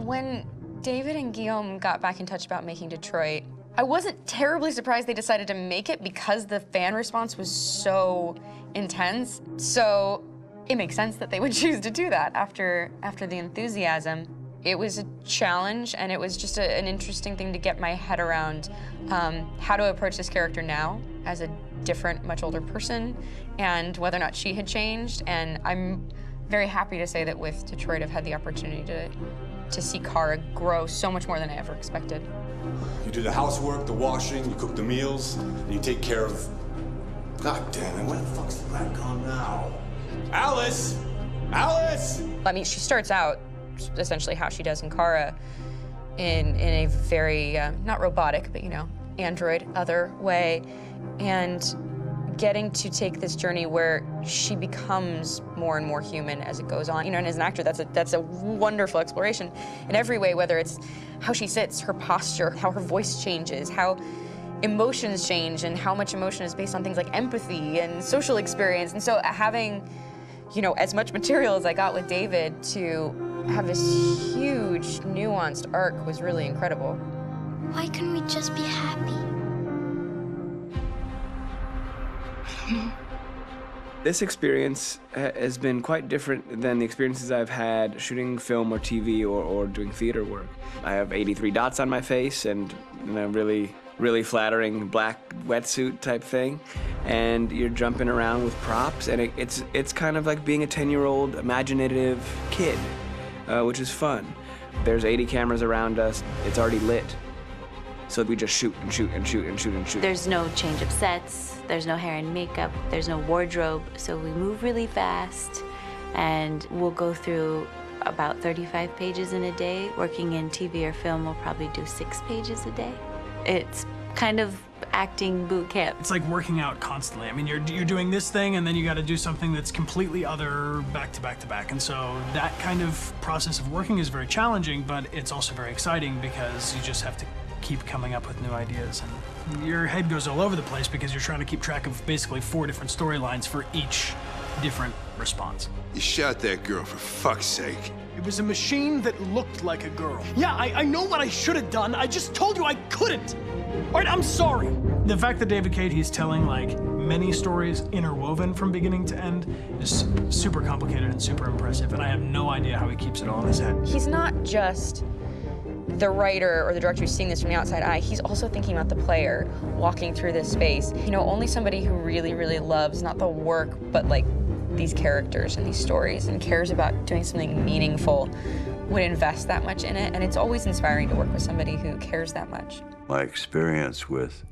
When David and Guillaume got back in touch about making Detroit, I wasn't terribly surprised they decided to make it because the fan response was so intense. So it makes sense that they would choose to do that after the enthusiasm. It was a challenge, and it was just an interesting thing to get my head around how to approach this character now as a different, much older person, and whether or not she had changed. And I'm very happy to say that with Detroit, I've had the opportunity to see Kara grow so much more than I ever expected. You do the housework, the washing, you cook the meals, and you take care of... God damn it, where the fuck's the rat gone now? Alice! Alice! I mean, she starts out essentially how she does in Kara in a very, not robotic, but, you know, android other way. And getting to take this journey where she becomes more and more human as it goes on. You know, and as an actor, that's a wonderful exploration in every way, whether it's how she sits, her posture, how her voice changes, how emotions change, and how much emotion is based on things like empathy and social experience. And so having, you know, as much material as I got with David to have this huge, nuanced arc was really incredible. Why couldn't we just be happy? This experience has been quite different than the experiences I've had shooting film or TV or doing theater work. I have 83 dots on my face and a really flattering black wetsuit type thing, and you're jumping around with props, and it's kind of like being a 10-year-old imaginative kid, which is fun. There's 80 cameras around us. It's already lit. So we just shoot and shoot and shoot and shoot and shoot. There's no change of sets, there's no hair and makeup, there's no wardrobe, so we move really fast, and we'll go through about 35 pages in a day. Working in TV or film, we'll probably do 6 pages a day. It's kind of acting boot camp. It's like working out constantly. I mean, you're doing this thing, and then you got to do something that's completely other back to back to back. And so that kind of process of working is very challenging, but it's also very exciting because you just have to keep coming up with new ideas, and your head goes all over the place because you're trying to keep track of basically 4 different storylines for each different response. You shot that girl, for fuck's sake. It was a machine that looked like a girl. Yeah, I know what I should have done. I just told you I couldn't. All right, I'm sorry. The fact that David Cage, he's telling like many stories interwoven from beginning to end is super complicated and super impressive, and I have no idea how he keeps it all in his head. He's not just the writer or the director who's seeing this from the outside eye, he's also thinking about the player walking through this space. You know, only somebody who really, really loves not the work, but like these characters and these stories and cares about doing something meaningful would invest that much in it. And it's always inspiring to work with somebody who cares that much. My experience with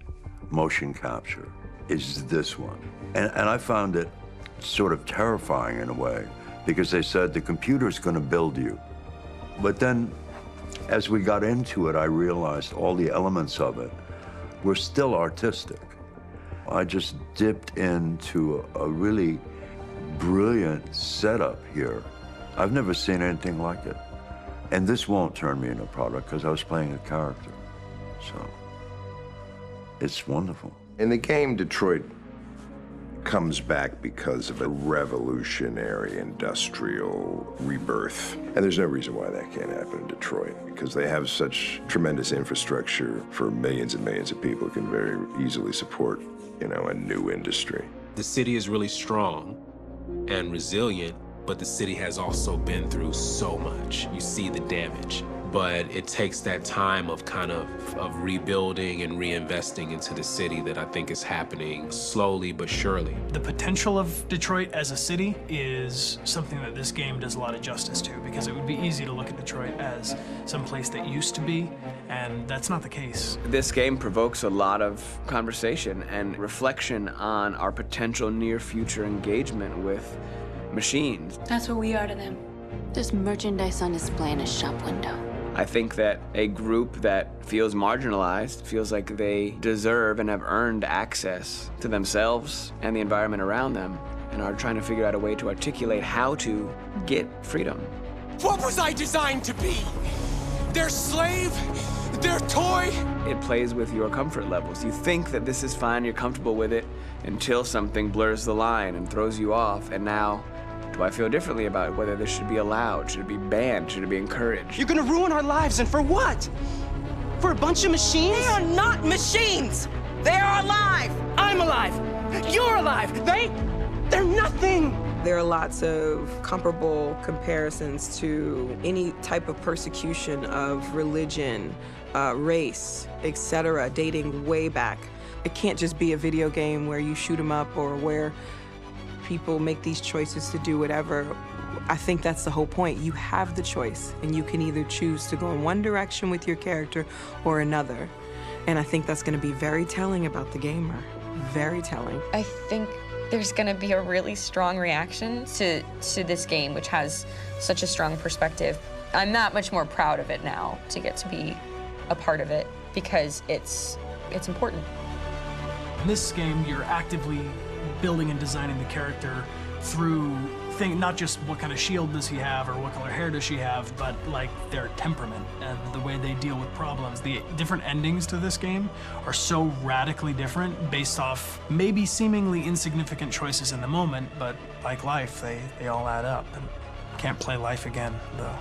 motion capture is this one. And I found it sort of terrifying in a way because they said the computer's going to build you. But then as we got into it, I realized all the elements of it were still artistic. I just dipped into a really brilliant setup here. I've never seen anything like it. And this won't turn me into a product because I was playing a character. So it's wonderful. In the game, Detroit comes back because of a revolutionary industrial rebirth. And there's no reason why that can't happen in Detroit, because they have such tremendous infrastructure for millions and millions of people who can very easily support, you know, a new industry. The city is really strong and resilient, but the city has also been through so much. You see the damage. But it takes that time of kind of rebuilding and reinvesting into the city that I think is happening slowly but surely. The potential of Detroit as a city is something that this game does a lot of justice to, because it would be easy to look at Detroit as some place that used to be, and that's not the case. This game provokes a lot of conversation and reflection on our potential near-future engagement with machines. That's what we are to them. There's merchandise on display in a shop window. I think that a group that feels marginalized, feels like they deserve and have earned access to themselves and the environment around them, and are trying to figure out a way to articulate how to get freedom. What was I designed to be? Their slave? Their toy? It plays with your comfort levels. You think that this is fine, you're comfortable with it, until something blurs the line and throws you off, and now Do I feel differently about whether this should be allowed? Should it be banned? Should it be encouraged? You're gonna ruin our lives, and for what? For a bunch of machines? They are not machines! They are alive! I'm alive! You're alive! They're nothing! There are lots of comparable comparisons to any type of persecution of religion, race, etc., dating way back. It can't just be a video game where you shoot 'em up or where people make these choices to do whatever. I think that's the whole point. You have the choice, and you can either choose to go in one direction with your character or another. And I think that's going to be very telling about the gamer. Very telling. I think there's going to be a really strong reaction to this game, which has such a strong perspective. I'm that much more proud of it now to get to be a part of it because it's important. In this game, you're actively building and designing the character through not just what kind of shield does he have or what color hair does she have, but like their temperament and the way they deal with problems. The different endings to this game are so radically different based off maybe seemingly insignificant choices in the moment, but like life, they all add up. And can't play life again, though.